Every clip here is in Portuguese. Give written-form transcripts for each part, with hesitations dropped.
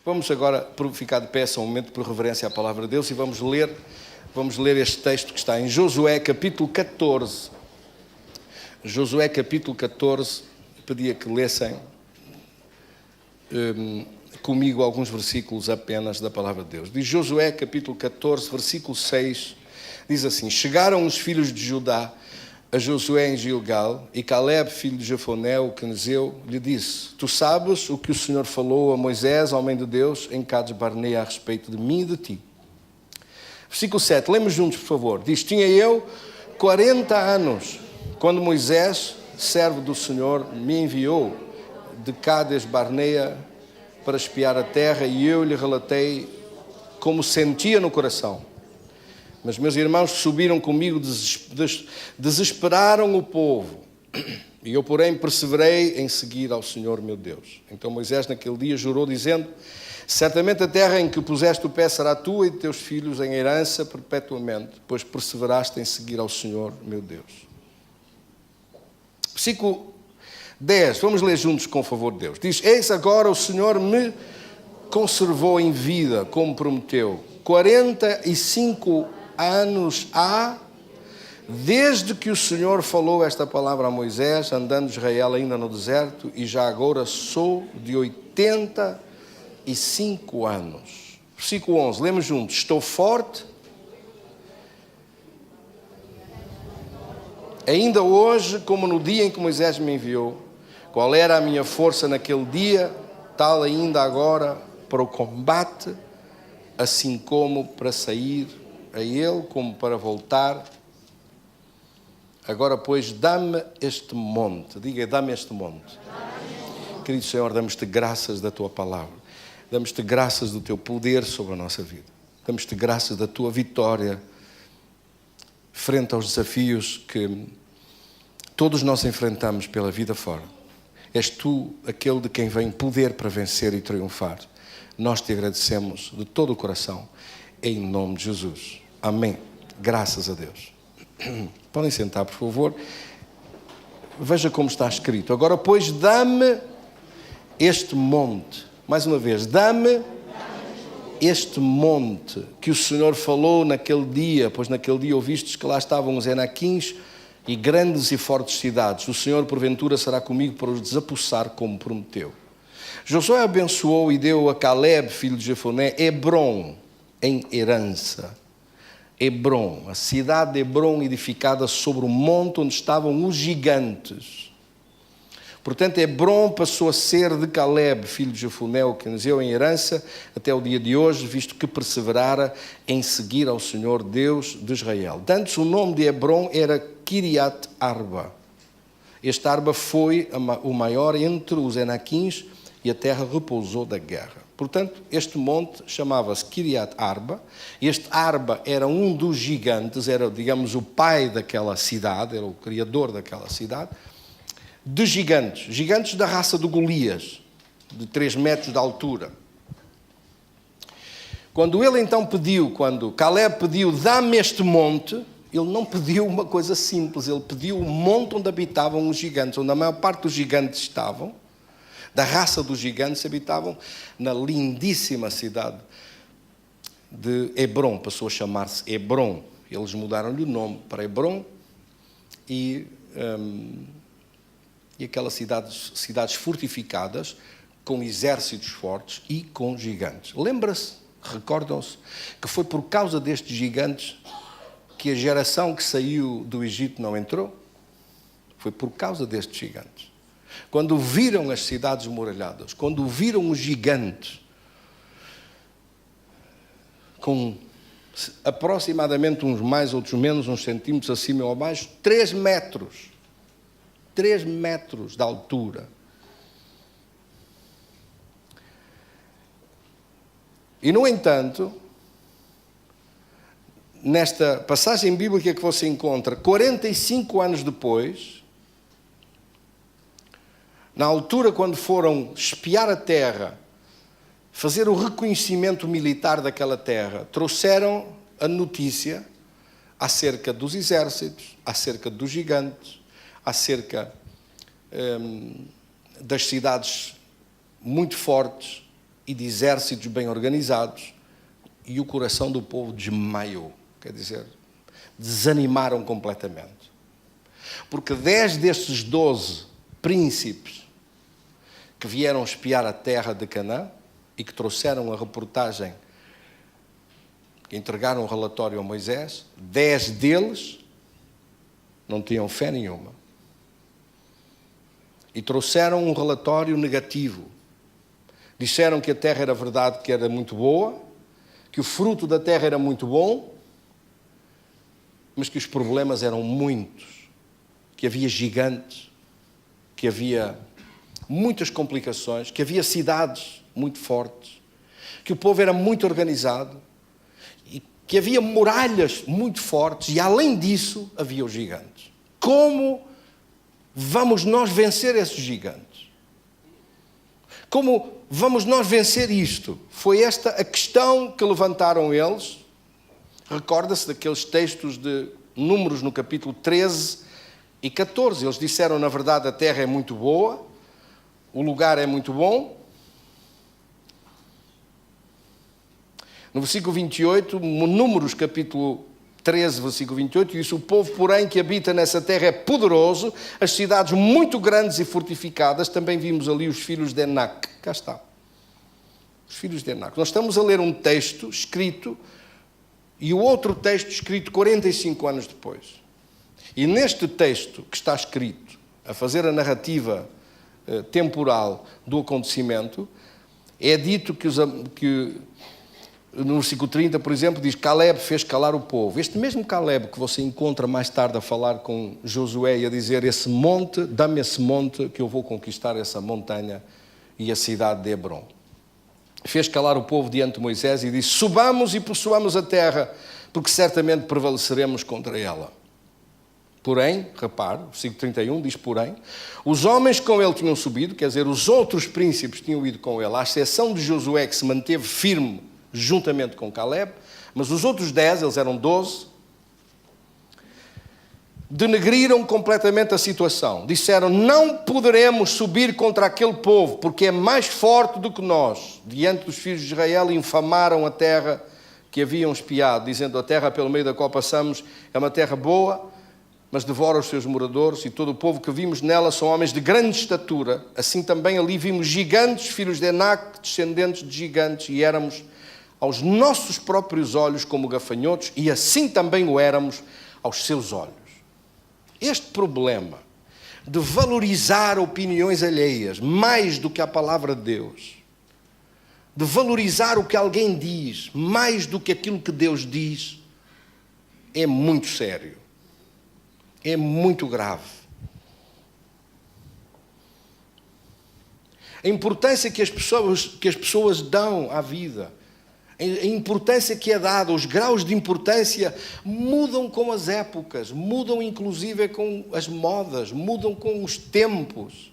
Vamos agora ficar de pé só um momento por reverência à palavra de Deus e vamos ler este texto que está em Josué capítulo 14. Josué capítulo 14, pedia que lessem comigo alguns versículos apenas da palavra de Deus. Diz Josué capítulo 14, versículo 6, diz assim: Chegaram os filhos de Judá a Josué em Gilgal, e Caleb, filho de Jefoné, o quenezeu, lhe disse: Tu sabes o que o Senhor falou a Moisés, homem de Deus, em Cades Barnea, a respeito de mim e de ti. Versículo 7, lemos juntos, por favor. Diz: Tinha eu 40 anos, quando Moisés, servo do Senhor, me enviou de Cades Barnea para espiar a terra, e eu lhe relatei como sentia no coração. Mas meus irmãos que subiram comigo desesperaram o povo, e eu, porém, perseverei em seguir ao Senhor meu Deus. Então Moisés naquele dia jurou, dizendo: Certamente a terra em que puseste o pé será tua e de teus filhos em herança perpetuamente, pois perseveraste em seguir ao Senhor meu Deus. Versículo 10, vamos ler juntos com o favor de Deus. Diz: Eis agora o Senhor me conservou em vida, como prometeu. 45 anos há, desde que o Senhor falou esta palavra a Moisés, andando Israel ainda no deserto, e já agora sou de 85 anos. Versículo 11, lemos juntos. Estou forte, ainda hoje, como no dia em que Moisés me enviou. Qual era a minha força naquele dia, tal ainda agora para o combate, assim como para sair a ele, como para voltar. Agora, pois, dá-me este monte. Diga, dá-me este monte. Querido Senhor, damos-te graças da tua palavra. Damos-te graças do teu poder sobre a nossa vida. Damos-te graças da tua vitória frente aos desafios que todos nós enfrentamos pela vida fora. És tu aquele de quem vem poder para vencer e triunfar. Nós te agradecemos de todo o coração, em nome de Jesus. Amém. Graças a Deus. Podem sentar, por favor. Veja como está escrito. Agora, pois, dá-me este monte. Mais uma vez, dá-me este monte que o Senhor falou naquele dia, pois naquele dia ouvistes que lá estavam os Enaquins e grandes e fortes cidades. O Senhor, porventura, será comigo para os desapossar, como prometeu. Josué abençoou e deu a Caleb, filho de Jefoné, Hebrom, em herança. Hebrom, a cidade de Hebrom, edificada sobre o monte onde estavam os gigantes. Portanto, Hebrom passou a ser de Caleb, filho de Jefoné, o quenezeu, em herança, até o dia de hoje, visto que perseverara em seguir ao Senhor Deus de Israel. Antes, o nome de Hebrom era Kiriat Arba. Este Arba foi o maior entre os Enaquins e a terra repousou da guerra. Portanto, este monte chamava-se Kiriat Arba. Este Arba era um dos gigantes, era, digamos, o pai daquela cidade, era o criador daquela cidade, de gigantes, gigantes da raça de Golias, de 3 metros de altura. Quando Caleb pediu, dá-me este monte, ele não pediu uma coisa simples, ele pediu o monte onde habitavam os gigantes, onde a maior parte dos gigantes estavam, da raça dos gigantes, habitavam na lindíssima cidade de Hebrom. Passou a chamar-se Hebrom. Eles mudaram-lhe o nome para Hebrom e aquelas cidades fortificadas, com exércitos fortes e com gigantes. Recordam-se, que foi por causa destes gigantes que a geração que saiu do Egito não entrou? Foi por causa destes gigantes. Quando viram as cidades muralhadas, quando viram os gigantes, com aproximadamente uns mais, outros menos, uns centímetros acima ou abaixo, 3 metros de altura. E, no entanto, nesta passagem bíblica que você encontra, 45 anos depois, na altura quando foram espiar a terra, fazer o reconhecimento militar daquela terra, trouxeram a notícia acerca dos exércitos, acerca dos gigantes, acerca das cidades muito fortes, e de exércitos bem organizados, e o coração do povo desmaiou. Quer dizer, desanimaram completamente. Porque 10 destes 12 príncipes que vieram espiar a terra de Canaã e que trouxeram a reportagem, que entregaram o relatório a Moisés, 10 deles não tinham fé nenhuma. E trouxeram um relatório negativo. Disseram que a terra era verdade, que era muito boa, que o fruto da terra era muito bom, mas que os problemas eram muitos, que havia gigantes, que havia muitas complicações, que havia cidades muito fortes, que o povo era muito organizado, e que havia muralhas muito fortes, e além disso havia os gigantes. Como vamos nós vencer esses gigantes? Como vamos nós vencer isto? Foi esta a questão que levantaram eles. Recorda-se daqueles textos de Números no capítulo 13 e 14. Eles disseram, na verdade, a terra é muito boa, o lugar é muito bom. No versículo 28, Números capítulo 13, versículo 28, diz: o povo, porém, que habita nessa terra é poderoso, as cidades muito grandes e fortificadas. Também vimos ali os filhos de Enac. Cá está. Os filhos de Enac. Nós estamos a ler um texto escrito e o outro texto escrito 45 anos depois. E neste texto que está escrito, a fazer a narrativa temporal do acontecimento, é dito que no versículo 30, por exemplo, diz: Caleb fez calar o povo. Este mesmo Caleb que você encontra mais tarde a falar com Josué e a dizer: esse monte, dá-me esse monte que eu vou conquistar essa montanha e a cidade de Hebrom. Fez calar o povo diante de Moisés e disse: subamos e possuamos a terra, porque certamente prevaleceremos contra ela. Porém, repare, o versículo 31 diz: porém, os homens com ele tinham subido, quer dizer, os outros príncipes tinham ido com ele, à exceção de Josué, que se manteve firme juntamente com Caleb, mas os outros 10, eles eram 12, denegriram completamente a situação. Disseram: não poderemos subir contra aquele povo, porque é mais forte do que nós. Diante dos filhos de Israel, infamaram a terra que haviam espiado, dizendo: a terra pelo meio da qual passamos é uma terra boa, mas devora os seus moradores, e todo o povo que vimos nela são homens de grande estatura. Assim também ali vimos gigantes, filhos de Enac, descendentes de gigantes, e éramos aos nossos próprios olhos como gafanhotos, e assim também o éramos aos seus olhos. Este problema de valorizar opiniões alheias mais do que a palavra de Deus, de valorizar o que alguém diz mais do que aquilo que Deus diz, é muito sério. É muito grave. A importância que as pessoas dão à vida, a importância que é dada, os graus de importância mudam com as épocas, mudam inclusive com as modas, mudam com os tempos.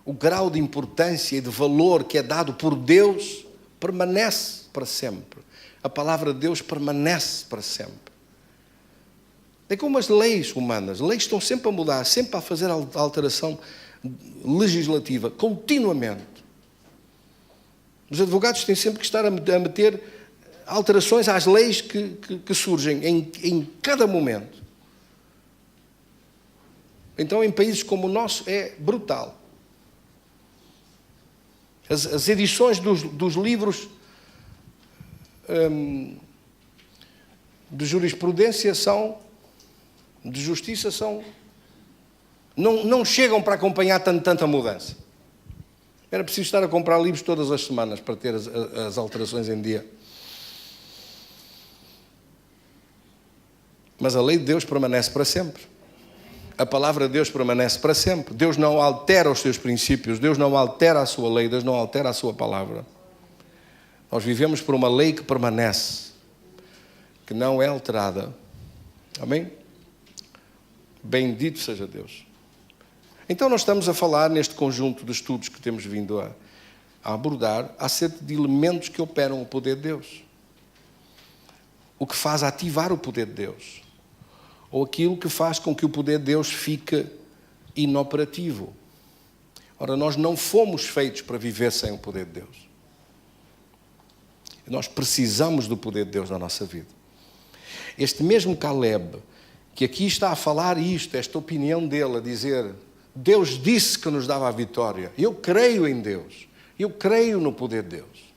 O grau de importância e de valor que é dado por Deus permanece para sempre. A palavra de Deus permanece para sempre. É como as leis humanas. As leis estão sempre a mudar, sempre a fazer alteração legislativa, continuamente. Os advogados têm sempre que estar a meter alterações às leis que surgem em cada momento. Então, em países como o nosso, é brutal. As edições dos livros de jurisprudência de justiça não chegam para acompanhar tanta mudança. Era preciso estar a comprar livros todas as semanas para ter as alterações em dia. Mas a lei de Deus permanece para sempre. A palavra de Deus permanece para sempre. Deus não altera os seus princípios, Deus não altera a sua lei, Deus não altera a sua palavra. Nós vivemos por uma lei que permanece, que não é alterada. Amém? Bendito seja Deus. Então nós estamos a falar neste conjunto de estudos que temos vindo a abordar acerca de elementos que operam o poder de Deus. O que faz ativar o poder de Deus. Ou aquilo que faz com que o poder de Deus fique inoperativo. Ora, nós não fomos feitos para viver sem o poder de Deus. Nós precisamos do poder de Deus na nossa vida. Este mesmo Caleb, que aqui está a falar isto, esta opinião dele, a dizer, Deus disse que nos dava a vitória. Eu creio em Deus. Eu creio no poder de Deus.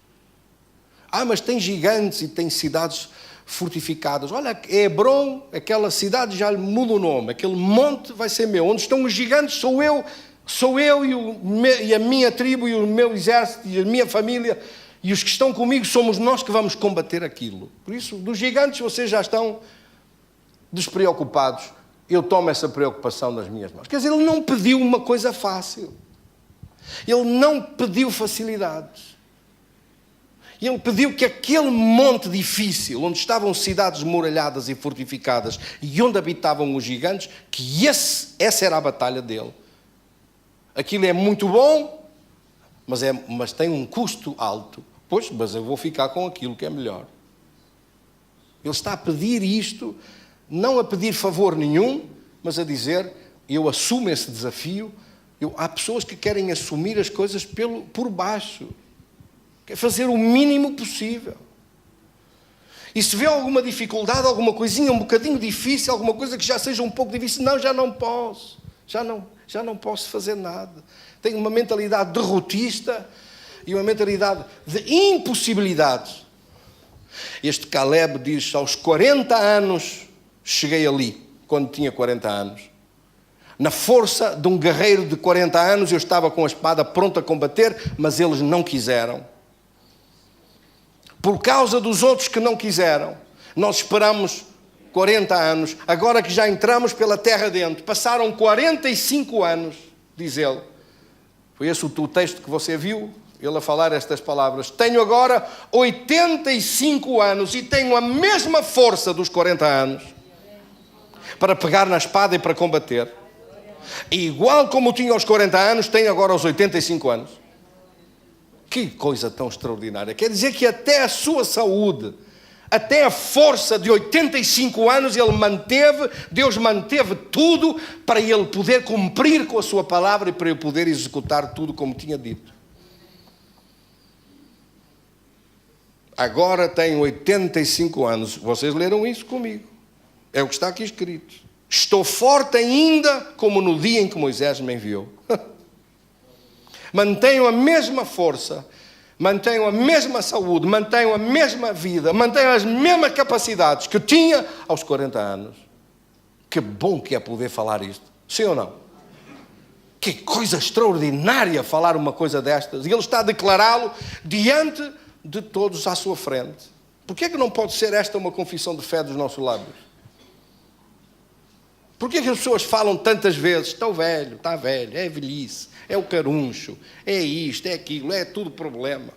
Mas tem gigantes e tem cidades fortificadas. Olha, Hebron, aquela cidade já lhe muda o nome. Aquele monte vai ser meu. Onde estão os gigantes sou eu e a minha tribo e o meu exército e a minha família. E os que estão comigo somos nós que vamos combater aquilo. Por isso, dos gigantes vocês já estão despreocupados. Eu tomo essa preocupação nas minhas mãos. Quer dizer, ele não pediu uma coisa fácil. Ele não pediu facilidades. Ele pediu que aquele monte difícil, onde estavam cidades muralhadas e fortificadas, e onde habitavam os gigantes, que essa era a batalha dele. Aquilo é muito bom, mas tem um custo alto. Pois, mas eu vou ficar com aquilo que é melhor. Ele está a pedir isto, não a pedir favor nenhum, mas a dizer, eu assumo esse desafio. Há pessoas que querem assumir as coisas por baixo. Quer fazer o mínimo possível. E se vê alguma dificuldade, alguma coisinha um bocadinho difícil, alguma coisa que já seja um pouco difícil, não, já não posso. Já não posso fazer nada. Tenho uma mentalidade derrotista e uma mentalidade de impossibilidades. Este Caleb diz, aos 40 anos cheguei ali, quando tinha 40 anos. Na força de um guerreiro de 40 anos, eu estava com a espada pronto a combater, mas eles não quiseram. Por causa dos outros que não quiseram, nós esperamos 40 anos, agora que já entramos pela terra dentro, passaram 45 anos, diz ele. Foi esse o texto que você viu, ele a falar estas palavras. Tenho agora 85 anos e tenho a mesma força dos 40 anos para pegar na espada e para combater. E igual como tinha aos 40 anos, tenho agora aos 85 anos. Que coisa tão extraordinária. Quer dizer que até a sua saúde, até a força de 85 anos, Deus manteve tudo para ele poder cumprir com a sua palavra e para ele poder executar tudo como tinha dito. Agora tenho 85 anos. Vocês leram isso comigo. É o que está aqui escrito. Estou forte ainda como no dia em que Moisés me enviou. Mantenho a mesma força, mantenho a mesma saúde, mantenho a mesma vida, mantenho as mesmas capacidades que tinha aos 40 anos. Que bom que é poder falar isto. Sim ou não? Que coisa extraordinária falar uma coisa destas. E ele está a declará-lo diante de todos à sua frente. Por que é que não pode ser esta uma confissão de fé dos nossos lábios? Por que é que as pessoas falam tantas vezes, está velho, é velhice, é o caruncho, é isto, é aquilo, é tudo problema.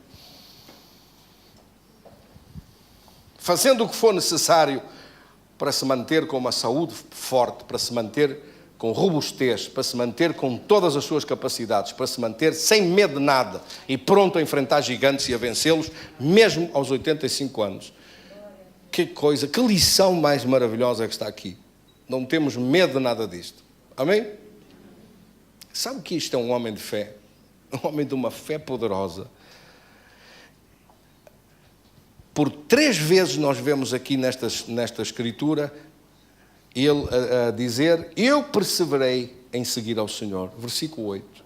Fazendo o que for necessário para se manter com uma saúde forte, para se manter com robustez, para se manter com todas as suas capacidades, para se manter sem medo de nada e pronto a enfrentar gigantes e a vencê-los, mesmo aos 85 anos. Que coisa, que lição mais maravilhosa que está aqui. Não temos medo de nada disto. Amém? Sabe que isto é um homem de fé? Um homem de uma fé poderosa. Por 3 vezes nós vemos aqui nesta escritura, ele a dizer, eu perseverei em seguir ao Senhor. Versículo 8.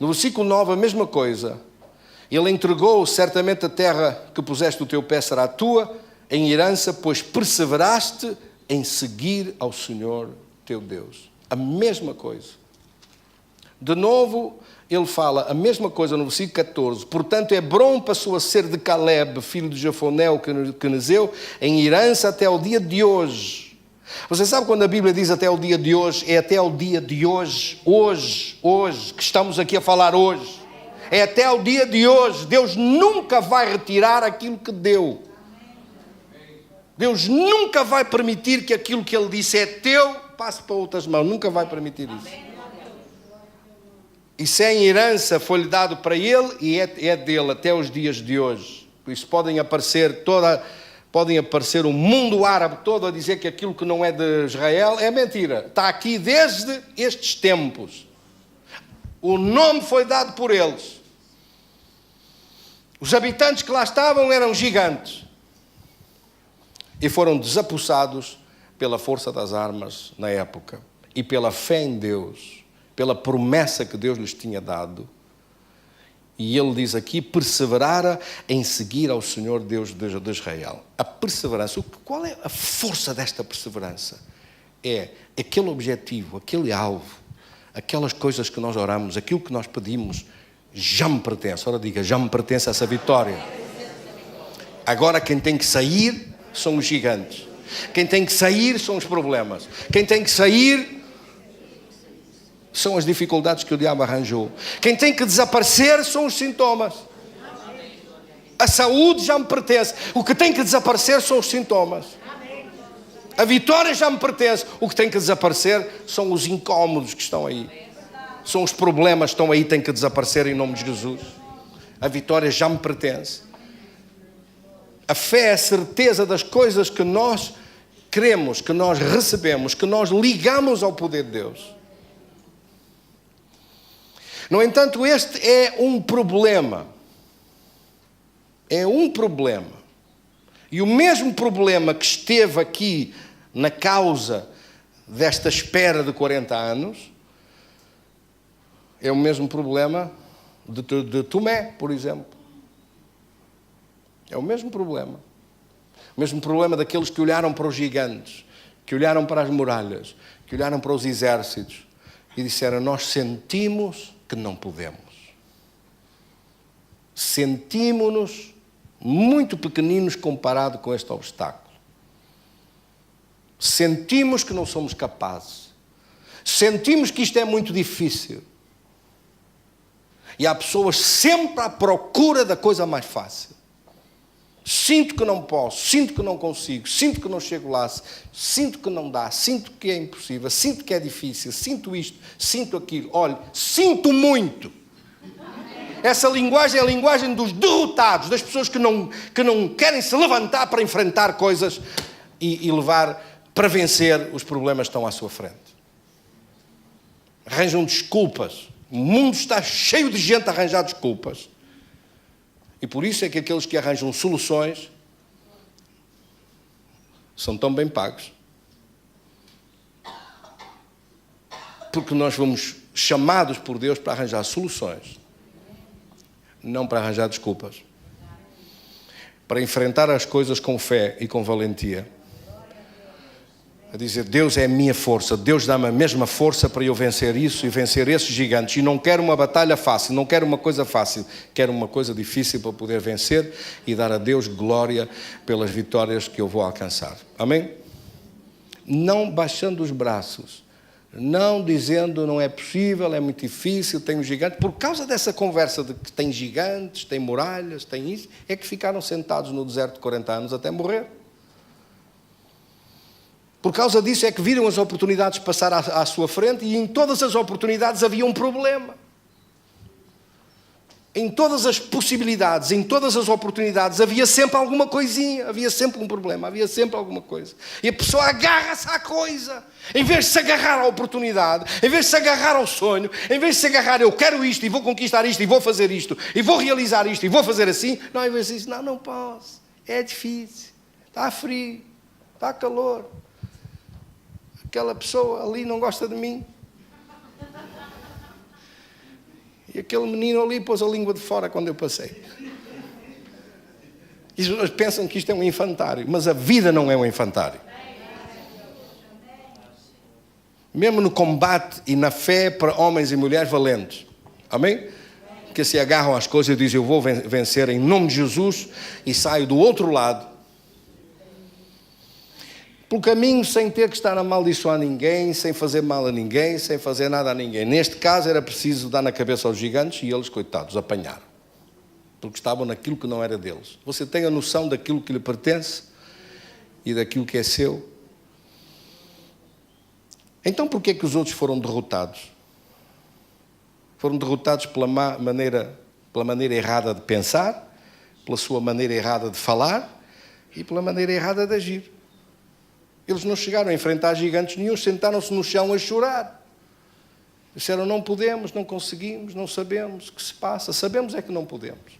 No versículo 9, a mesma coisa. Ele entregou certamente a terra que puseste o teu pé será tua, em herança, pois perseveraste em seguir ao Senhor teu Deus. A mesma coisa. De novo, ele fala a mesma coisa no versículo 14. Portanto, Hebron passou a ser de Caleb, filho de Jefoné, o quenezeu, em herança até ao dia de hoje. Você sabe quando a Bíblia diz até ao dia de hoje? É até ao dia de hoje, hoje, que estamos aqui a falar hoje. É até ao dia de hoje. Deus nunca vai retirar aquilo que deu. Deus nunca vai permitir que aquilo que Ele disse é teu, passe para outras mãos. Nunca vai permitir isso. Isso é em herança, foi-lhe dado para Ele e é dele até os dias de hoje. Por isso podem aparecer o mundo árabe todo a dizer que aquilo que não é de Israel é mentira. Está aqui desde estes tempos. O nome foi dado por eles. Os habitantes que lá estavam eram gigantes. E foram desapossados pela força das armas na época. E pela fé em Deus. Pela promessa que Deus lhes tinha dado. E ele diz aqui, perseverara em seguir ao Senhor Deus de Israel. A perseverança. Qual é a força desta perseverança? É aquele objetivo, aquele alvo, aquelas coisas que nós oramos, aquilo que nós pedimos, já me pertence. Ora diga, já me pertence essa vitória. Agora quem tem que sair são os gigantes. Quem tem que sair são os problemas. Quem tem que sair são as dificuldades que o diabo arranjou. Quem tem que desaparecer são os sintomas. A saúde já me pertence. O que tem que desaparecer são os sintomas. A vitória já me pertence. O que tem que desaparecer são os incómodos que estão aí. São os problemas que estão aí, têm que desaparecer em nome de Jesus. A vitória já me pertence. A fé é a certeza das coisas que nós queremos, que nós recebemos, que nós ligamos ao poder de Deus. No entanto, este é um problema. É um problema. E o mesmo problema que esteve aqui na causa desta espera de 40 anos, é o mesmo problema de Tomé, por exemplo. É o mesmo problema. O mesmo problema daqueles que olharam para os gigantes, que olharam para as muralhas, que olharam para os exércitos e disseram, nós sentimos que não podemos. Sentimos-nos muito pequeninos comparado com este obstáculo. Sentimos que não somos capazes. Sentimos que isto é muito difícil. E há pessoas sempre à procura da coisa mais fácil. Sinto que não posso, sinto que não consigo, sinto que não chego lá, sinto que não dá, sinto que é impossível, sinto que é difícil, sinto isto, sinto aquilo. Olha, sinto muito. Essa linguagem é a linguagem dos derrotados, das pessoas que não querem se levantar para enfrentar coisas e levar para vencer os problemas que estão à sua frente. Arranjam desculpas. O mundo está cheio de gente a arranjar desculpas. E por isso é que aqueles que arranjam soluções são tão bem pagos. Porque nós fomos chamados por Deus para arranjar soluções, não para arranjar desculpas. Para enfrentar as coisas com fé e com valentia. A dizer, Deus é a minha força, Deus dá-me a mesma força para eu vencer isso e vencer esses gigantes. E não quero uma batalha fácil, não quero uma coisa fácil, quero uma coisa difícil para poder vencer e dar a Deus glória pelas vitórias que eu vou alcançar. Amém? Não baixando os braços, não dizendo não é possível, é muito difícil, tenho gigantes. Por causa dessa conversa de que tem gigantes, tem muralhas, tem isso, é que ficaram sentados no deserto de 40 anos até morrer. Por causa disso é que viram as oportunidades passar à sua frente e em todas as oportunidades havia um problema. Em todas as possibilidades, em todas as oportunidades havia sempre alguma coisinha, havia sempre um problema, havia sempre alguma coisa. E a pessoa agarra-se à coisa. Em vez de se agarrar à oportunidade, em vez de se agarrar ao sonho, em vez de se agarrar eu quero isto e vou conquistar isto e vou fazer isto e vou realizar isto e vou fazer assim, não, em vez disso, não posso, é difícil, está frio, está calor. Aquela pessoa ali não gosta de mim. E aquele menino ali pôs a língua de fora quando eu passei. E as pessoas pensam que isto é um infantário, mas a vida não é um infantário. Mesmo no combate e na fé para homens e mulheres valentes. Amém? Que se agarram às coisas e dizem, eu vou vencer em nome de Jesus e saio do outro lado. Pelo caminho, sem ter que estar a amaldiçoar ninguém, sem fazer mal a ninguém, sem fazer nada a ninguém. Neste caso era preciso dar na cabeça aos gigantes e eles, coitados, apanharam. Porque estavam naquilo que não era deles. Você tem a noção daquilo que lhe pertence e daquilo que é seu? Então porquê é que os outros foram derrotados? Foram derrotados pela maneira errada de pensar, pela sua maneira errada de falar e pela maneira errada de agir. Eles não chegaram a enfrentar gigantes nenhum, sentaram-se no chão a chorar. Disseram, não podemos, não conseguimos, não sabemos o que se passa. Sabemos é que não podemos.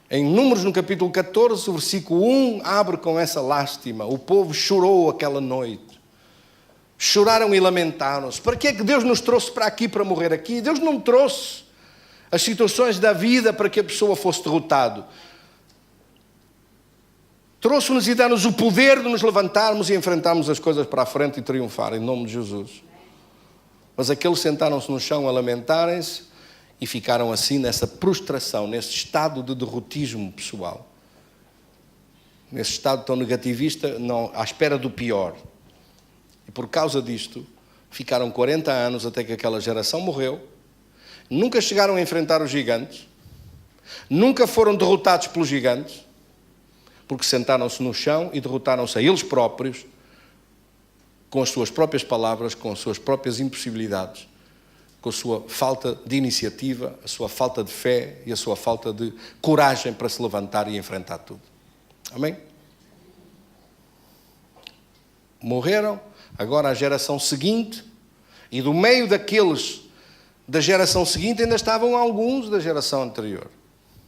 Em Números, no capítulo 14, o versículo 1, abre com essa lástima. O povo chorou aquela noite. Choraram e lamentaram-se. Para que é que Deus nos trouxe para aqui, para morrer aqui? Deus não trouxe as situações da vida para que a pessoa fosse derrotado. Trouxe-nos e dá-nos o poder de nos levantarmos e enfrentarmos as coisas para a frente e triunfar, em nome de Jesus. Mas aqueles sentaram-se no chão a lamentarem-se e ficaram assim nessa prostração, nesse estado de derrotismo pessoal. Nesse estado tão negativista, não, à espera do pior. E por causa disto, ficaram 40 anos até que aquela geração morreu. Nunca chegaram a enfrentar os gigantes. Nunca foram derrotados pelos gigantes. Porque sentaram-se no chão e derrotaram-se a eles próprios, com as suas próprias palavras, com as suas próprias impossibilidades, com a sua falta de iniciativa, a sua falta de fé e a sua falta de coragem para se levantar e enfrentar tudo. Amém? Morreram, agora a geração seguinte, e do meio daqueles da geração seguinte ainda estavam alguns da geração anterior,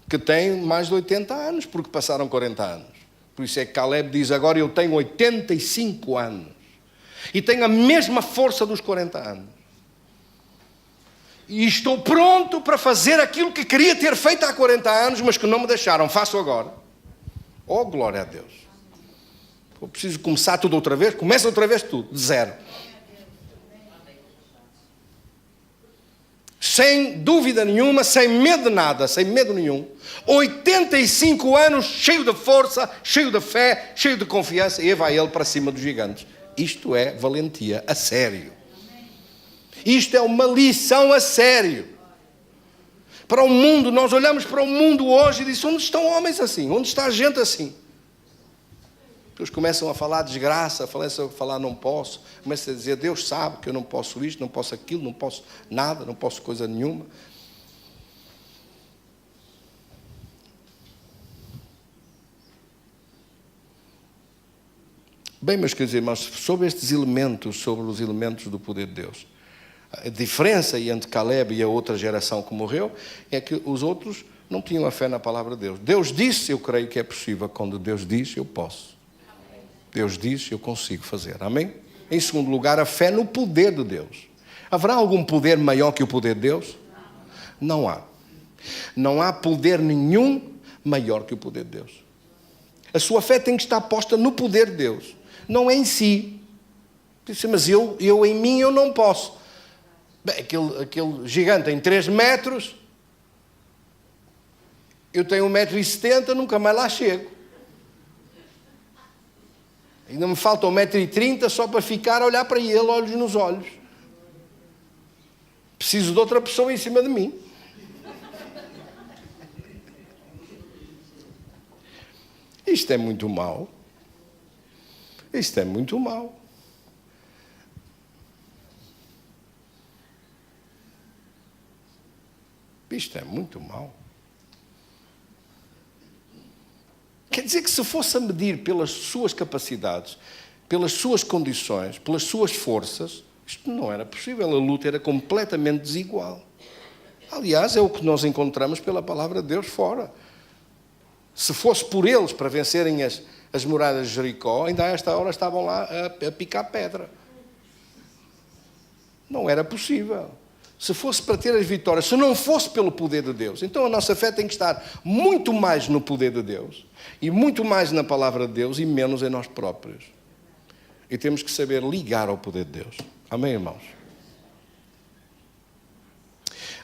que têm mais de 80 anos, porque passaram 40 anos. Por isso é que Caleb diz, agora eu tenho 85 anos, e tenho a mesma força dos 40 anos. E estou pronto para fazer aquilo que queria ter feito há 40 anos, mas que não me deixaram. Faço agora. Oh, glória a Deus. Eu preciso começar tudo outra vez. Começa outra vez tudo, de zero. Sem dúvida nenhuma, sem medo de nada, sem medo nenhum. 85 anos, cheio de força, cheio de fé, cheio de confiança. E vai ele para cima dos gigantes. Isto é valentia, a sério. Isto é uma lição a sério. Para o mundo, nós olhamos para o mundo hoje e dizemos, onde estão homens assim? Onde está a gente assim? Eles começam a falar desgraça, começam a falar não posso, começam a dizer, Deus sabe que eu não posso isto, não posso aquilo, não posso nada, não posso coisa nenhuma. Bem, meus queridos irmãos, sobre estes elementos, sobre os elementos do poder de Deus, a diferença entre Caleb e a outra geração que morreu é que os outros não tinham a fé na palavra de Deus. Deus disse, eu creio que é possível. Quando Deus diz, eu posso. Deus diz, eu consigo fazer. Amém? Em segundo lugar, a fé no poder de Deus. Haverá algum poder maior que o poder de Deus? Não há. Não há poder nenhum maior que o poder de Deus. A sua fé tem que estar posta no poder de Deus, não é em si. Mas eu em mim eu não posso. Bem, aquele gigante tem 3 metros, eu tenho 1,70 m, nunca mais lá chego. Ainda me falta 1,30 m só para ficar a olhar para ele, olhos nos olhos. Preciso de outra pessoa em cima de mim. Isto é muito mau. Isto é muito mau. Isto é muito mau. Quer dizer que se fosse a medir pelas suas capacidades, pelas suas condições, pelas suas forças, isto não era possível. A luta era completamente desigual. Aliás, é o que nós encontramos pela palavra de Deus fora. Se fosse por eles para vencerem as muralhas de Jericó, ainda a esta hora estavam lá a picar pedra. Não era possível. Se fosse para ter as vitórias, se não fosse pelo poder de Deus, então a nossa fé tem que estar muito mais no poder de Deus, e muito mais na palavra de Deus, e menos em nós próprios. E temos que saber ligar ao poder de Deus. Amém, irmãos?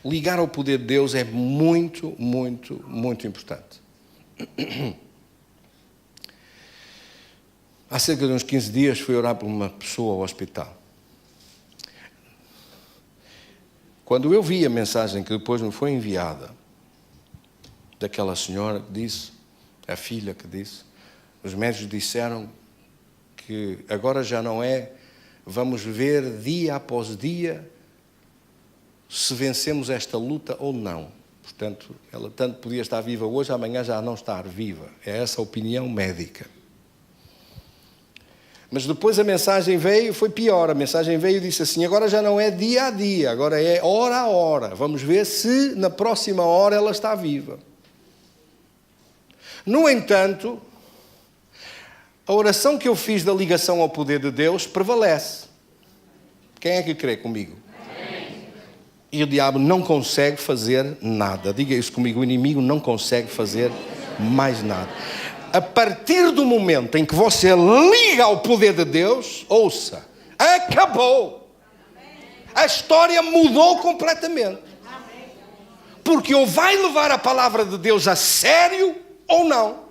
Ligar ao poder de Deus é muito, muito, muito importante. Há cerca de uns 15 dias fui orar por uma pessoa ao hospital. Quando eu vi a mensagem que depois me foi enviada, daquela senhora que disse, a filha que disse, os médicos disseram que agora já não é, vamos ver dia após dia se vencemos esta luta ou não. Portanto, ela tanto podia estar viva hoje, amanhã já não estar viva. É essa a opinião médica. Mas depois a mensagem veio, foi pior. A mensagem veio e disse assim, agora já não é dia a dia, agora é hora a hora. Vamos ver se na próxima hora ela está viva. No entanto, a oração que eu fiz da ligação ao poder de Deus prevalece. Quem é que crê comigo? Amém. E o diabo não consegue fazer nada. Diga isso comigo, o inimigo não consegue fazer mais nada. A partir do momento em que você liga ao poder de Deus, ouça, acabou. A história mudou completamente. Porque ou vai levar a palavra de Deus a sério ou não.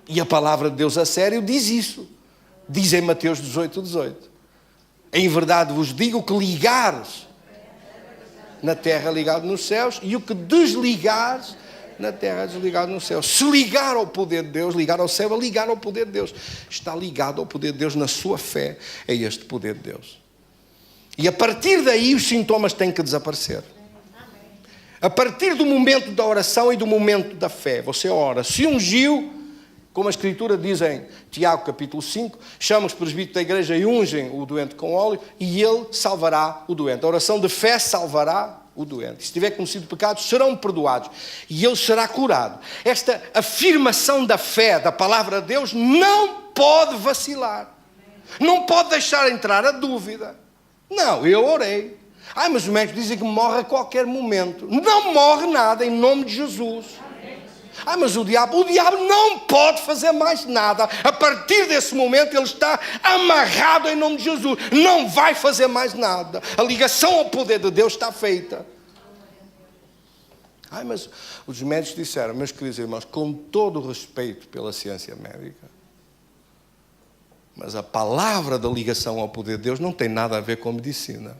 E a palavra de Deus a sério diz isso. Diz em Mateus 18:18. Em verdade vos digo que ligares na terra, ligado nos céus, e o que desligares na terra, desligado no céu. Se ligar ao poder de Deus, ligar ao céu, é ligar ao poder de Deus. Está ligado ao poder de Deus na sua fé, é este poder de Deus. E a partir daí os sintomas têm que desaparecer. A partir do momento da oração e do momento da fé, você ora, se ungiu, como a Escritura diz em Tiago capítulo 5, chama os presbíteros da igreja e ungem o doente com óleo e ele salvará o doente. A oração de fé salvará o doente. Se tiver cometido pecados, serão perdoados e ele será curado. Esta afirmação da fé, da palavra de Deus, não pode vacilar. Não pode deixar entrar a dúvida. Não, eu orei. Mas os médicos dizem que morre a qualquer momento. Não morre nada em nome de Jesus. Mas o diabo não pode fazer mais nada. A partir desse momento ele está amarrado em nome de Jesus. Não vai fazer mais nada. A ligação ao poder de Deus está feita. Mas os médicos disseram, meus queridos irmãos, com todo o respeito pela ciência médica, mas a palavra da ligação ao poder de Deus não tem nada a ver com medicina.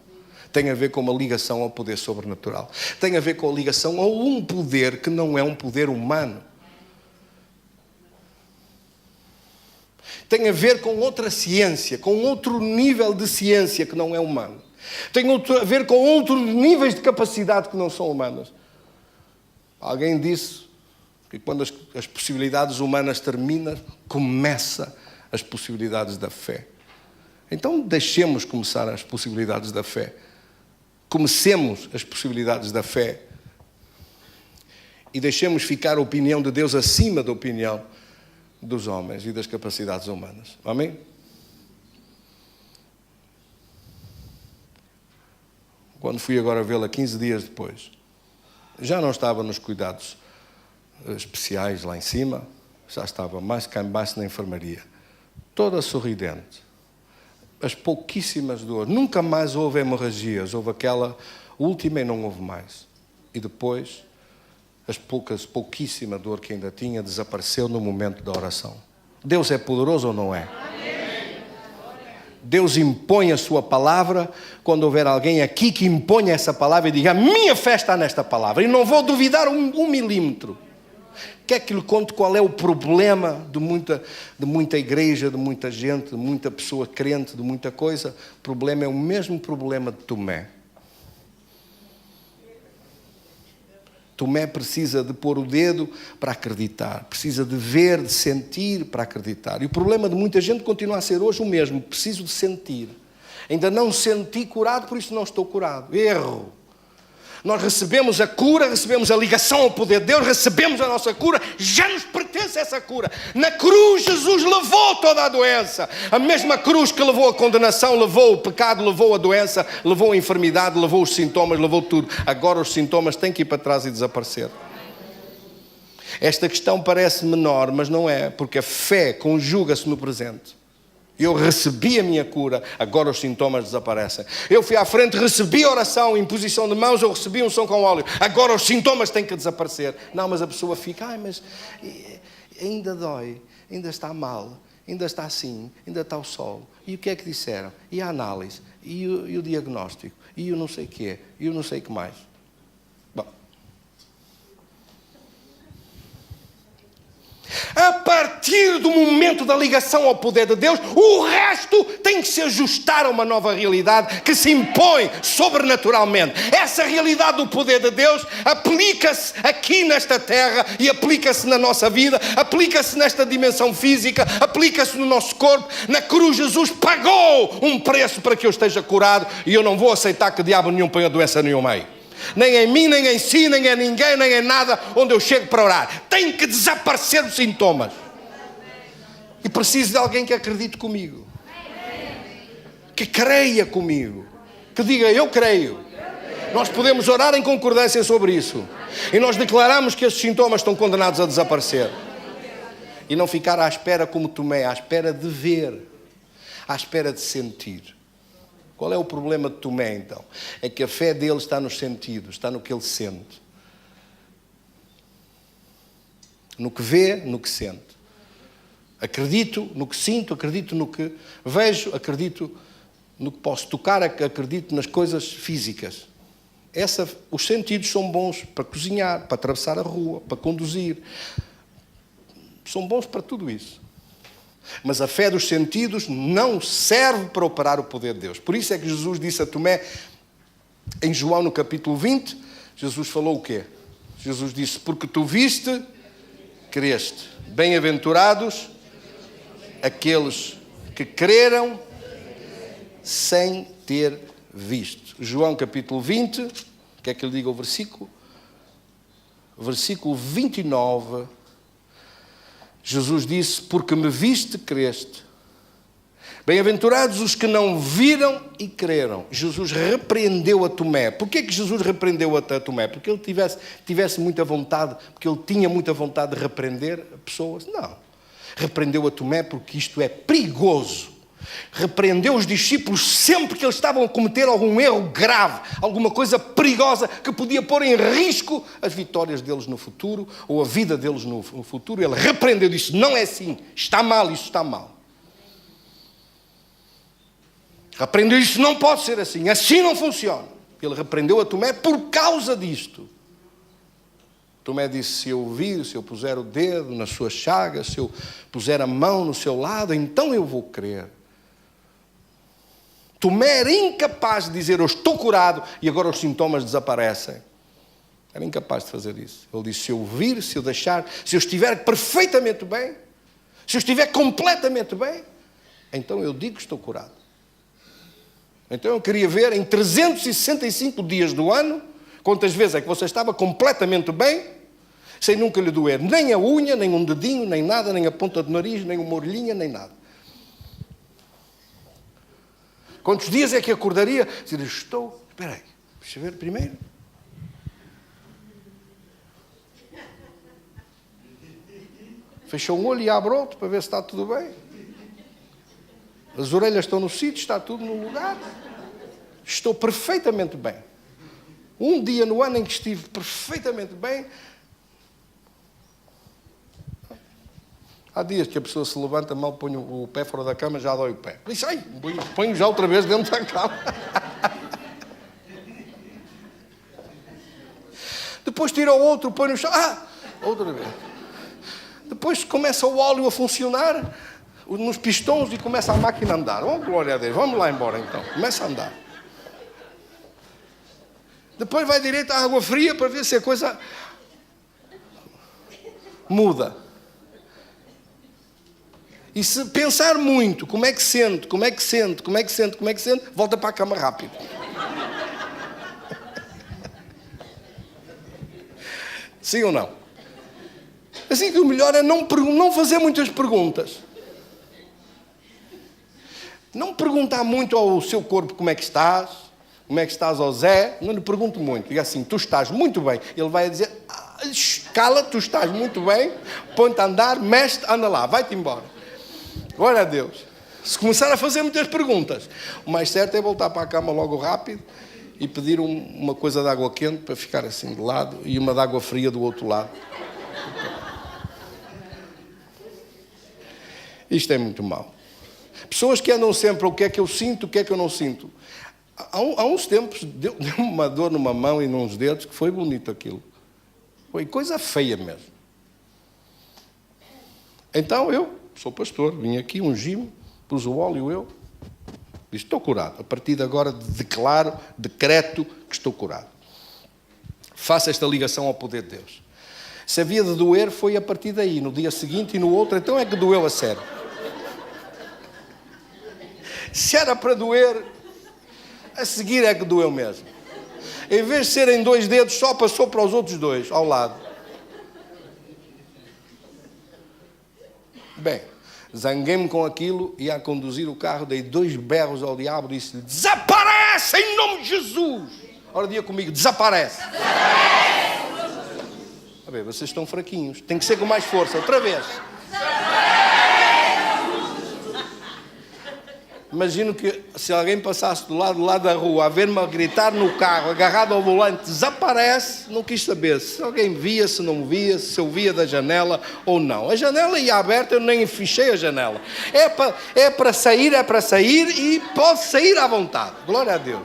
Tem a ver com uma ligação ao poder sobrenatural. Tem a ver com a ligação a um poder que não é um poder humano. Tem a ver com outra ciência, com outro nível de ciência que não é humano. Tem a ver com outros níveis de capacidade que não são humanas. Alguém disse que quando as possibilidades humanas terminam, começa as possibilidades da fé. Então deixemos começar as possibilidades da fé. Comecemos as possibilidades da fé e deixemos ficar a opinião de Deus acima da opinião dos homens e das capacidades humanas. Amém? Quando fui agora vê-la 15 dias depois, já não estava nos cuidados especiais lá em cima, já estava mais cá embaixo na enfermaria, toda sorridente. As pouquíssimas dores, nunca mais houve hemorragias, houve aquela última e não houve mais. E depois, pouquíssima dor que ainda tinha desapareceu no momento da oração. Deus é poderoso ou não é? Deus impõe a sua palavra. Quando houver alguém aqui que imponha essa palavra e diga, a minha fé está nesta palavra, e não vou duvidar um milímetro. Quer que lhe conte qual é o problema de muita igreja, de muita gente, de muita pessoa crente, de muita coisa? O problema é o mesmo problema de Tomé. Tomé precisa de pôr o dedo para acreditar, precisa de ver, de sentir para acreditar. E o problema de muita gente continua a ser hoje o mesmo, preciso de sentir. Ainda não senti curado, por isso não estou curado. Erro. Nós recebemos a cura, recebemos a ligação ao poder de Deus, recebemos a nossa cura, já nos pertence essa cura. Na cruz Jesus levou toda a doença. A mesma cruz que levou a condenação, levou o pecado, levou a doença, levou a enfermidade, levou os sintomas, levou tudo. Agora os sintomas têm que ir para trás e desaparecer. Esta questão parece menor, mas não é, porque a fé conjuga-se no presente. Eu recebi a minha cura, agora os sintomas desaparecem. Eu fui à frente, recebi a oração, imposição de mãos, eu recebi unção com óleo. Agora os sintomas têm que desaparecer. Não, mas a pessoa fica, mas ainda dói, ainda está mal, ainda está assim, ainda está o sol. E o que é que disseram? E a análise? E o diagnóstico? E o não sei o quê? E o não sei o que mais? Bom. A partir do momento da ligação ao poder de Deus, o resto tem que se ajustar a uma nova realidade que se impõe sobrenaturalmente. Essa realidade do poder de Deus aplica-se aqui nesta terra e aplica-se na nossa vida, aplica-se nesta dimensão física, aplica-se no nosso corpo. Na cruz Jesus pagou um preço para que eu esteja curado e eu não vou aceitar que diabo nenhum ponha doença nenhuma aí. Nem em mim, nem em si, nem em ninguém, nem em nada onde eu chego para orar. Tem que desaparecer os sintomas. E preciso de alguém que acredite comigo. Que creia comigo. Que diga, eu creio. Nós podemos orar em concordância sobre isso. E nós declaramos que esses sintomas estão condenados a desaparecer. E não ficar à espera como Tomé, à espera de ver, à espera de sentir. Qual é o problema de Tomé, então? É que a fé dele está nos sentidos, está no que ele sente. No que vê, no que sente. Acredito no que sinto, acredito no que vejo, acredito no que posso tocar, acredito nas coisas físicas. Os sentidos são bons para cozinhar, para atravessar a rua, para conduzir. São bons para tudo isso. Mas a fé dos sentidos não serve para operar o poder de Deus. Por isso é que Jesus disse a Tomé, em João no capítulo 20, Jesus falou o quê? Jesus disse, porque tu viste, creste. Bem-aventurados aqueles que creram sem ter visto. João capítulo 20, quer que eu lhe diga o versículo? Versículo 29, Jesus disse, porque me viste, creste. Bem-aventurados os que não viram e creram. Jesus repreendeu a Tomé. Porquê que Jesus repreendeu a Tomé? Porque ele tivesse muita vontade, porque ele tinha muita vontade de repreender pessoas? Não. Repreendeu a Tomé porque isto é perigoso. Repreendeu os discípulos sempre que eles estavam a cometer algum erro grave, alguma coisa perigosa que podia pôr em risco as vitórias deles no futuro ou a vida deles no futuro. Ele repreendeu, disse, não é assim, está mal, isso está mal. Repreendeu, isso não pode ser assim não funciona. Ele repreendeu a Tomé por causa disto. Tomé disse, se eu vir, se eu puser o dedo nas suas chagas, se eu puser a mão no seu lado, então eu vou crer. Tomé era incapaz de dizer, eu estou curado e agora os sintomas desaparecem. Era incapaz de fazer isso. Ele disse, se eu vir, se eu deixar, se eu estiver perfeitamente bem, se eu estiver completamente bem, então eu digo que estou curado. Então eu queria ver em 365 dias do ano, quantas vezes é que você estava completamente bem, sem nunca lhe doer nem a unha, nem um dedinho, nem nada, nem a ponta do nariz, nem uma orelhinha, nem nada. Quantos dias é que acordaria? Dizer, espera aí, deixa eu ver primeiro. Fecha um olho e abre outro para ver se está tudo bem. As orelhas estão no sítio, está tudo no lugar. Estou perfeitamente bem. Um dia no ano em que estive perfeitamente bem. Há dias que a pessoa se levanta mal, põe o pé fora da cama, já dói o pé. Diz, ponho já outra vez dentro da cama. Depois tira o outro, põe no chão. Outra vez. Depois começa o óleo a funcionar nos pistões e começa a máquina a andar. Oh, glória a Deus, vamos lá embora então. Começa a andar. Depois vai direito à água fria para ver se a coisa muda. E se pensar muito, como é que sente, volta para a cama rápido. Sim ou não? Assim que o melhor é não fazer muitas perguntas. Não perguntar muito ao seu corpo como é que estás ao Zé, não lhe pergunto muito. Diga assim, tu estás muito bem. Ele vai dizer, cala, tu estás muito bem, põe-te a andar, mexe, anda lá, vai-te embora. Glória a Deus. Se começar a fazer muitas perguntas, o mais certo é voltar para a cama logo rápido e pedir uma coisa de água quente para ficar assim de lado e uma de água fria do outro lado. Isto é muito mau. Pessoas que andam sempre, o que é que eu sinto, o que é que eu não sinto. Há uns tempos, deu uma dor numa mão e nos dedos, que foi bonito aquilo. Foi coisa feia mesmo. Então eu sou pastor, vim aqui, ungi-me, pus o óleo, disse, estou curado. A partir de agora decreto que estou curado. Faça esta ligação ao poder de Deus. Se havia de doer, foi a partir daí, no dia seguinte e no outro, então é que doeu a sério. Se era para doer, a seguir é que doeu mesmo. Em vez de serem 2 dedos, só passou para os outros 2, ao lado. Bem, zanguei-me com aquilo, ia a conduzir o carro, dei 2 berros ao diabo, disse-lhe: desaparece em nome de Jesus! Ora, diga comigo: desaparece! A ver, vocês estão fraquinhos, tem que ser com mais força, outra vez. Imagino que se alguém passasse do lado da rua a ver-me a gritar no carro, agarrado ao volante, desaparece, não quis saber se alguém via, se não via, se eu via da janela ou não. A janela ia aberta, eu nem fechei a janela. É para sair e pode sair à vontade. Glória a Deus.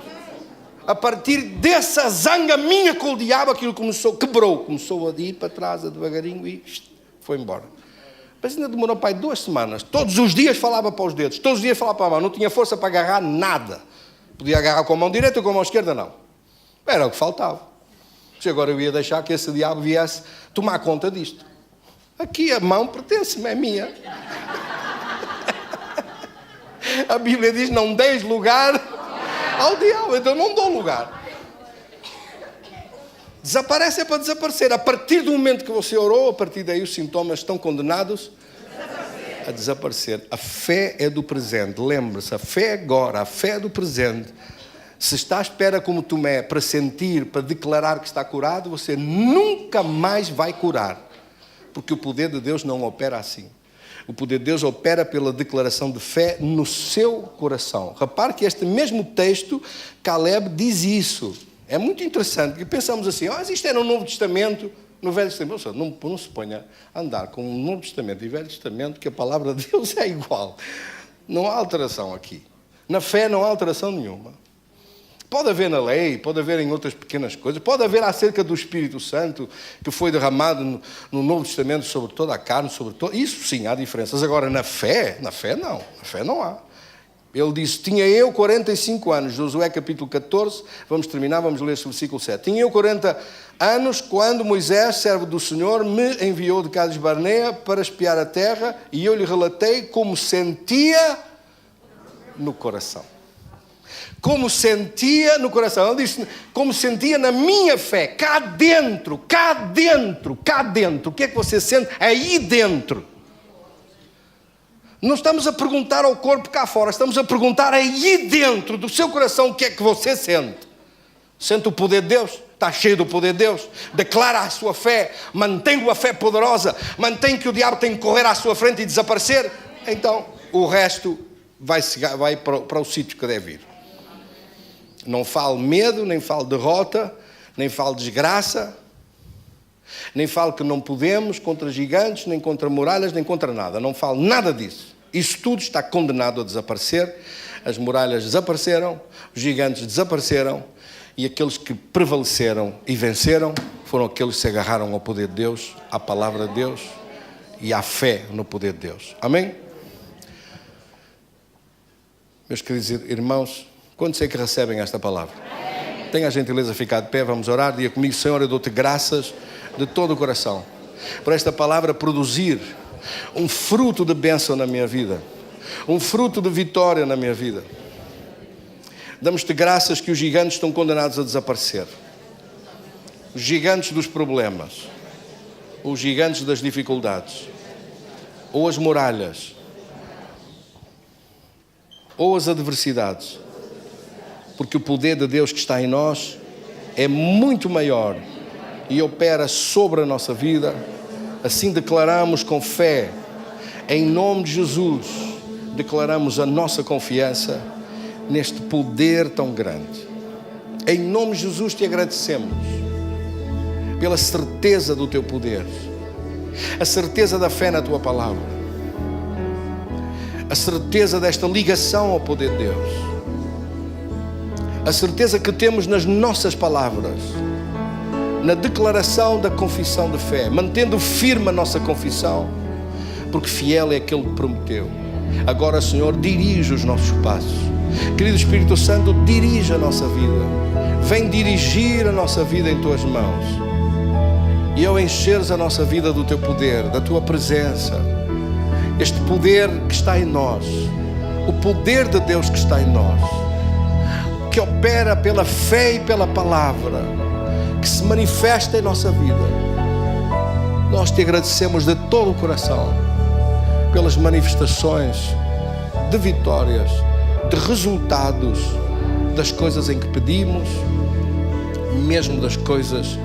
A partir dessa zanga minha com o diabo, aquilo quebrou, começou a ir para trás, devagarinho, e foi embora. Mas ainda demorou para aí 2 semanas. Todos os dias falava para os dedos, todos os dias falava para a mão. Não tinha força para agarrar nada. Podia agarrar com a mão direita ou com a mão esquerda, não. Era o que faltava. Se agora eu ia deixar que esse diabo viesse tomar conta disto. Aqui a mão pertence-me, é minha. A Bíblia diz: não deis lugar ao diabo. Então não dou lugar. Desaparece é para desaparecer. A partir do momento que você orou, a partir daí os sintomas estão condenados a desaparecer. A fé é do presente. Lembre-se, a fé é agora, a fé é do presente. Se está à espera como Tomé para sentir, para declarar que está curado, você nunca mais vai curar. Porque o poder de Deus não opera assim. O poder de Deus opera pela declaração de fé no seu coração. Repare que este mesmo texto, Caleb diz isso. É muito interessante, porque pensamos assim: isto é no Novo Testamento, no Velho Testamento. Não se ponha a andar com o Novo Testamento e Velho Testamento, que a palavra de Deus é igual. Não há alteração aqui. Na fé não há alteração nenhuma. Pode haver na lei, pode haver em outras pequenas coisas, pode haver acerca do Espírito Santo, que foi derramado no Novo Testamento sobre toda a carne, sobre todo. Isso sim, há diferenças. Agora, na fé não. Na fé não há. Ele disse: tinha eu 45 anos, Josué capítulo 14, vamos terminar, vamos ler esse versículo 7. Tinha eu 40 anos quando Moisés, servo do Senhor, me enviou de Cádiz Barnea para espiar a terra, e eu lhe relatei como sentia no coração. Como sentia no coração. Ele disse: como sentia na minha fé, cá dentro. O que é que você sente aí dentro? Não estamos a perguntar ao corpo cá fora, estamos a perguntar aí dentro do seu coração o que é que você sente. Sente o poder de Deus? Está cheio do poder de Deus? Declara a sua fé, mantém a fé poderosa, mantém que o diabo tem que correr à sua frente e desaparecer. Então o resto vai para o sítio que deve ir. Não fale medo, nem fale derrota, nem fale desgraça, nem fale que não podemos contra gigantes, nem contra muralhas, nem contra nada. Não fale nada disso. Isso tudo está condenado a desaparecer. As muralhas desapareceram, os gigantes desapareceram, e aqueles que prevaleceram e venceram foram aqueles que se agarraram ao poder de Deus, à palavra de Deus e à fé no poder de Deus. Amém? Meus queridos irmãos, quantos é que recebem esta palavra? Tenha a gentileza de ficar de pé, vamos orar. Diga comigo: Senhor, eu dou-te graças de todo o coração por esta palavra produzir um fruto de bênção na minha vida, um fruto de vitória na minha vida. Damos-te graças que os gigantes estão condenados a desaparecer. Os gigantes dos problemas, os gigantes das dificuldades, ou as muralhas, ou as adversidades, porque o poder de Deus que está em nós é muito maior e opera sobre a nossa vida. Assim declaramos com fé, em nome de Jesus, declaramos a nossa confiança neste poder tão grande. Em nome de Jesus te agradecemos pela certeza do teu poder, a certeza da fé na tua palavra, a certeza desta ligação ao poder de Deus, a certeza que temos nas nossas palavras, na declaração da confissão de fé, mantendo firme a nossa confissão, porque fiel é aquele que prometeu. Agora, Senhor, dirige os nossos passos. Querido Espírito Santo, dirige a nossa vida. Vem dirigir a nossa vida em tuas mãos. E ao encheres a nossa vida do teu poder, da tua presença, este poder que está em nós, o poder de Deus que está em nós, que opera pela fé e pela palavra, que se manifesta em nossa vida. Nós te agradecemos de todo o coração pelas manifestações de vitórias, de resultados das coisas em que pedimos, mesmo das coisas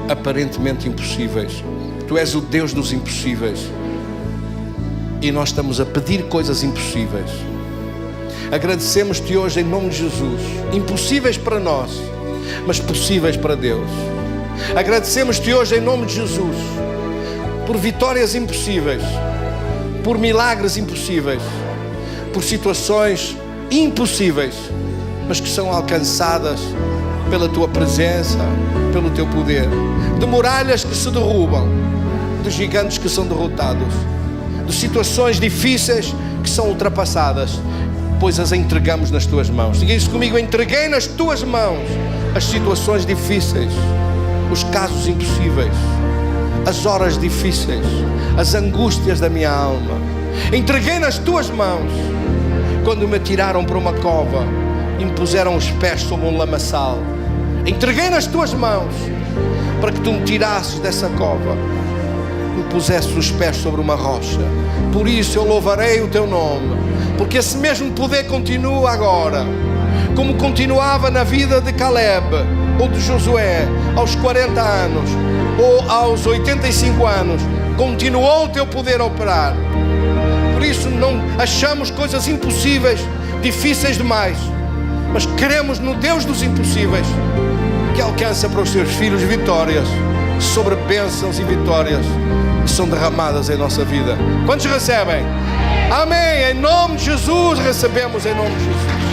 aparentemente impossíveis. Tu és o Deus dos impossíveis e nós estamos a pedir coisas impossíveis. Agradecemos-te hoje em nome de Jesus, impossíveis para nós, mas possíveis para Deus. Agradecemos-te hoje em nome de Jesus por vitórias impossíveis, por milagres impossíveis, por situações impossíveis, mas que são alcançadas pela tua presença, pelo teu poder, de muralhas que se derrubam, de gigantes que são derrotados, de situações difíceis que são ultrapassadas, pois as entregamos nas tuas mãos. Diga isso comigo: entreguei nas tuas mãos as situações difíceis, os casos impossíveis, as horas difíceis, as angústias da minha alma. Entreguei nas tuas mãos. Quando me tiraram para uma cova e me puseram os pés sobre um lamaçal, entreguei nas tuas mãos para que tu me tirasses dessa cova, me pusesses os pés sobre uma rocha. Por isso eu louvarei o teu nome, porque esse mesmo poder continua agora, como continuava na vida de Caleb ou de Josué aos 40 anos ou aos 85 anos. Continuou o teu poder a operar. Por isso não achamos coisas impossíveis, difíceis demais, mas cremos no Deus dos impossíveis, que alcança para os seus filhos vitórias sobre bênçãos e vitórias que são derramadas em nossa vida. Quantos recebem? Amém. Em nome de Jesus recebemos, em nome de Jesus.